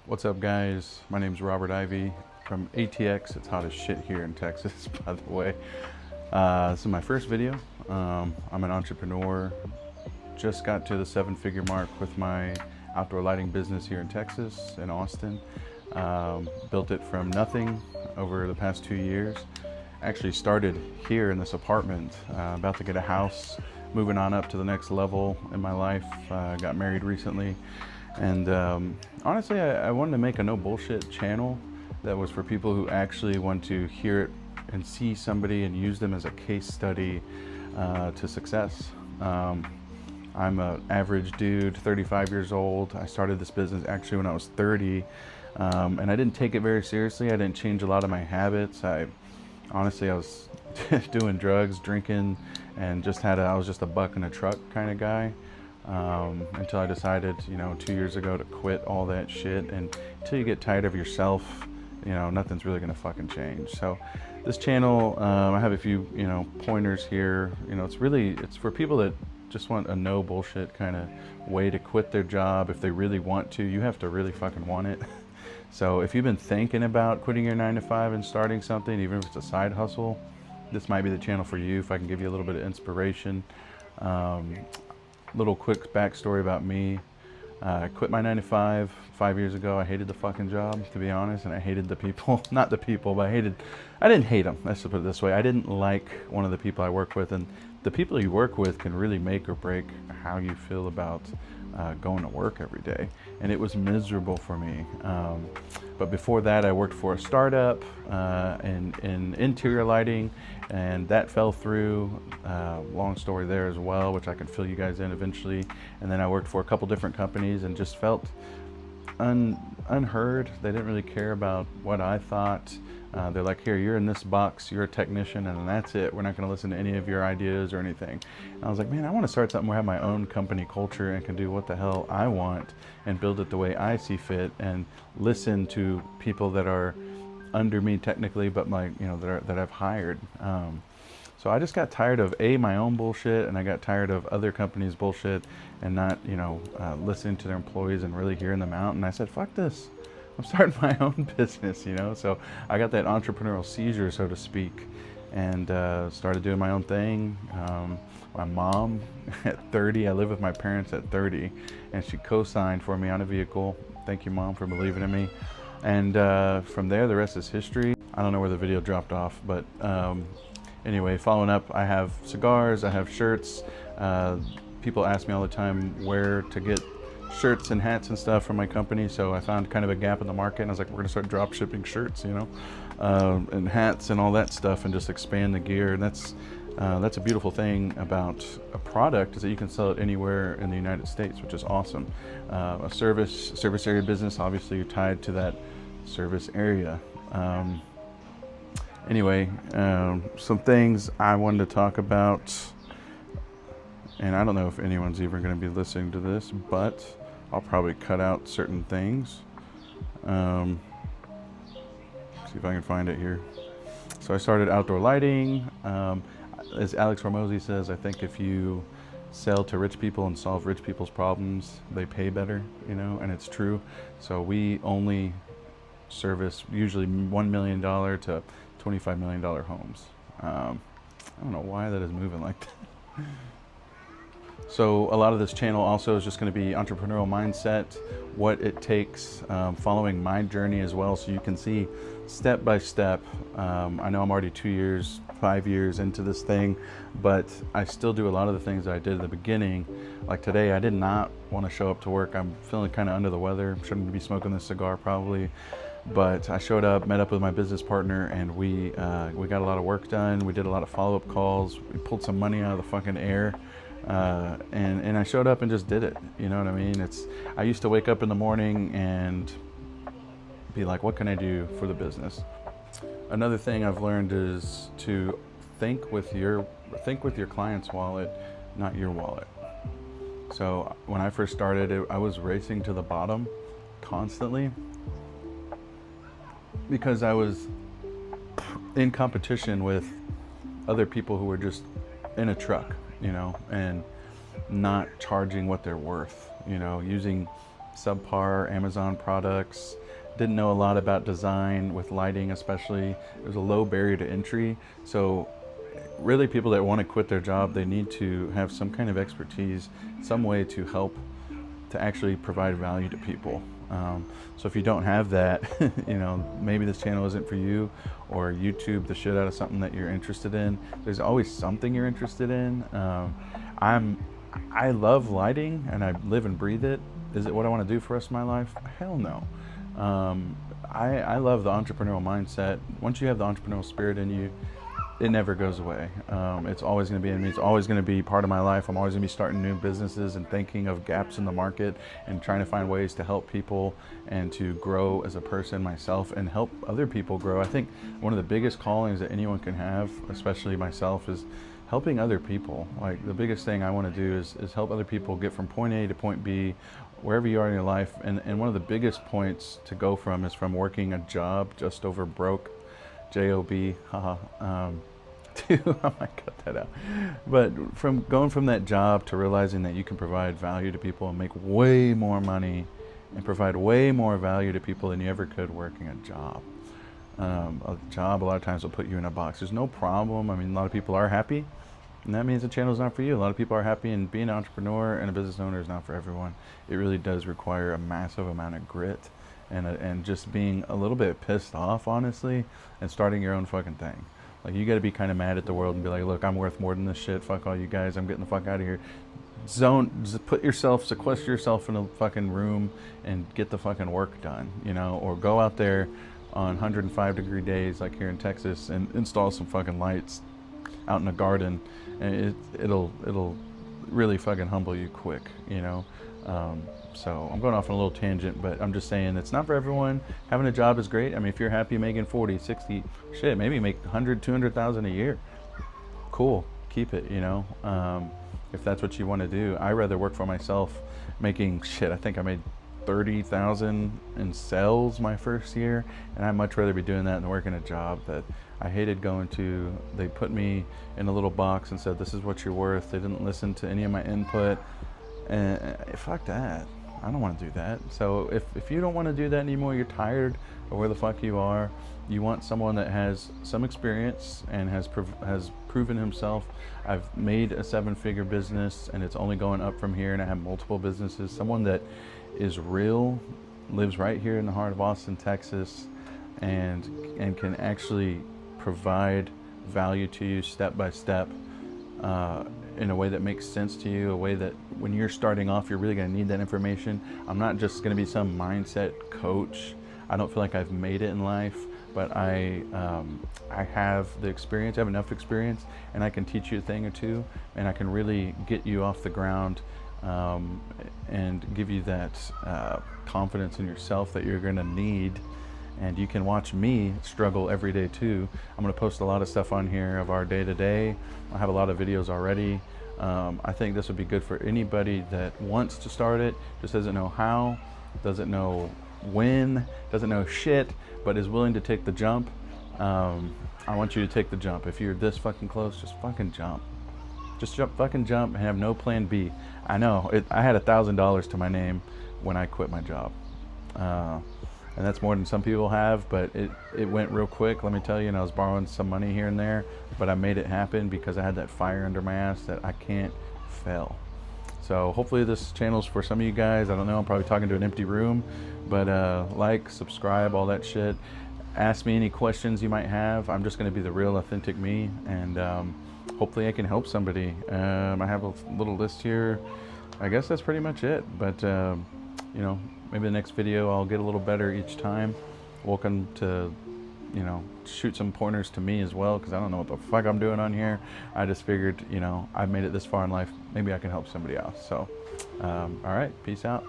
What's up, guys? My name's Robert Ivy from ATX. It's hot as shit here in Texas, by the way. This is my first video. I'm an entrepreneur. Just got to the 7-figure mark with my outdoor lighting business here in Texas, in Austin. Built it from nothing over the past 2 years. Actually started here in this apartment, about to get a house, moving on up to the next level in my life. Got married recently. And honestly, I wanted to make a no bullshit channel that was for people who actually want to hear it and see somebody and use them as a case study to success. I'm an average dude, 35 years old. I started this business actually when I was 30, and I didn't take it very seriously. I didn't change a lot of my habits. Honestly, I was doing drugs, drinking, and I was just a buck in a truck kind of guy. Until I decided, 2 years ago to quit all that shit. And until you get tired of yourself, nothing's really gonna fucking change. So this channel, I have a few, pointers here. It's for people that just want a no bullshit kind of way to quit their job. If they really want to, you have to really fucking want it. So if you've been thinking about quitting your 9-to-5 and starting something, even if it's a side hustle, this might be the channel for you. If I can give you a little bit of inspiration. Little quick backstory about me. I quit my 9-to-5 5 years ago. I hated the fucking job, to be honest, and I hated the people. Not the people, but I didn't hate them. Let's put it this way. I didn't like one of the people I work with, and the people you work with can really make or break how you feel about going to work every day. And it was miserable for me. But before that, I worked for a startup in interior lighting, and that fell through. Long story there as well, which I can fill you guys in eventually. And then I worked for a couple different companies and just felt unheard. They didn't really care about what I thought. They're like, here, you're in this box, you're a technician, and that's it. We're not going to listen to any of your ideas or anything. And I was like, man, I want to start something where I have my own company culture and can do what the hell I want and build it the way I see fit and listen to people that are under me technically, but that I've hired. So I just got tired of my own bullshit, and I got tired of other companies' bullshit and not, listening to their employees and really hearing them out. And I said, fuck this. I'm starting my own business, So I got that entrepreneurial seizure, so to speak, and started doing my own thing. My mom, at 30, I lived with my parents at 30, and she co-signed for me on a vehicle. Thank you, Mom, for believing in me. And from there, the rest is history. I don't know where the video dropped off, but anyway, following up, I have cigars, I have shirts. People ask me all the time where to get shirts and hats and stuff from my company, so I found kind of a gap in the market, and I was like, we're gonna start drop shipping shirts, and hats and all that stuff, and just expand the gear. And that's a beautiful thing about a product, is that you can sell it anywhere in the United States, which is awesome. A service area business, obviously you're tied to that service area. Anyway, some things I wanted to talk about, and I don't know if anyone's even going to be listening to this, but I'll probably cut out certain things. See if I can find it here. So I started outdoor lighting. As Alex Hormozy says, I think if you sell to rich people and solve rich people's problems, they pay better, and it's true. So we only service usually $1 million to $25 million homes. I don't know why that is moving like that. So a lot of this channel also is just going to be entrepreneurial mindset, what it takes, following my journey as well, so you can see step by step. I know I'm already 5 years into this thing, but I still do a lot of the things that I did at the beginning. Like today, I did not want to show up to work. I'm feeling kind of under the weather. Shouldn't be smoking this cigar probably. But I showed up, met up with my business partner, and we got a lot of work done. We did a lot of follow-up calls. We pulled some money out of the fucking air. And I showed up and just did it. You know what I mean? I used to wake up in the morning and be like, what can I do for the business? Another thing I've learned is to think with your client's wallet, not your wallet. So when I first started, I was racing to the bottom constantly because I was in competition with other people who were just in a truck, and not charging what they're worth, using subpar Amazon products, didn't know a lot about design with lighting especially. It was a low barrier to entry. So really people that want to quit their job, they need to have some kind of expertise, some way to help to actually provide value to people. So if you don't have that, you know, maybe this channel isn't for you, or YouTube the shit out of something that you're interested in. There's always something you're interested in. I love lighting and I live and breathe it. Is it what I want to do for the rest of my life? Hell no. I love the entrepreneurial mindset. Once you have the entrepreneurial spirit in you, it never goes away. It's always going to be in me. It's always going to be part of my life. I'm always going to be starting new businesses and thinking of gaps in the market and trying to find ways to help people and to grow as a person myself and help other people grow. I think one of the biggest callings that anyone can have, especially myself, is helping other people. Like the biggest thing I want to do is help other people get from point A to point B, wherever you are in your life. And one of the biggest points to go from is from working a job just over broke, J-O-B, haha, I might cut that out. But from going from that job to realizing that you can provide value to people and make way more money and provide way more value to people than you ever could working a job. A job a lot of times will put you in a box. There's no problem. I mean, a lot of people are happy, and that means the channel's not for you. A lot of people are happy, and being an entrepreneur and a business owner is not for everyone. It really does require a massive amount of grit and just being a little bit pissed off, honestly, and starting your own fucking thing. Like, you gotta be kind of mad at the world and be like, look, I'm worth more than this shit. Fuck all you guys. I'm getting the fuck out of here. Sequester yourself in a fucking room and get the fucking work done, you know, or go out there on 105-degree days like here in Texas and install some fucking lights out in a garden, and it'll really fucking humble you quick, you know. So I'm going off on a little tangent, but I'm just saying it's not for everyone. Having a job is great. I mean, if you're happy making 40, 60, shit, maybe make 100, 200,000 a year. Cool, keep it, you know. If that's what you want to do. I rather work for myself, making shit. I think I made 30,000 in sales my first year, and I'd much rather be doing that than working a job that I hated going to. They put me in a little box and said, this is what you're worth. They didn't listen to any of my input, and fuck that. I don't want to do that. So if you don't want to do that anymore, you're tired of where the fuck you are, you want someone that has some experience and has proven himself. I've made a 7-figure business and it's only going up from here, and I have multiple businesses. Someone that is real, lives right here in the heart of Austin, Texas, and can actually provide value to you step by step, in a way that makes sense to you, a way that when you're starting off, you're really going to need that information. I'm not just going to be some mindset coach. I don't feel like I've made it in life, but I have the experience. I have enough experience, and I can teach you a thing or two, and I can really get you off the ground, and give you that confidence in yourself that you're going to need. And you can watch me struggle every day too. I'm going to post a lot of stuff on here of our day-to-day. I have a lot of videos already. I think this would be good for anybody that wants to start it, just doesn't know how, doesn't know when, doesn't know shit, but is willing to take the jump. I want you to take the jump. If you're this fucking close, just fucking jump. Just fucking jump and have no plan B. I know, I had $1,000 to my name when I quit my job. And that's more than some people have, but it went real quick, let me tell you, and I was borrowing some money here and there, but I made it happen because I had that fire under my ass that I can't fail. So hopefully this channel's for some of you guys. I don't know, I'm probably talking to an empty room, but like, subscribe, all that shit. Ask me any questions you might have. I'm just gonna be the real authentic me, and hopefully I can help somebody. I have a little list here. I guess that's pretty much it, but you know, maybe the next video I'll get a little better each time. Welcome to, you know, shoot some pointers to me as well, because I don't know what the fuck I'm doing on here. I just figured, you know, I've made it this far in life, maybe I can help somebody else. So all right, peace out.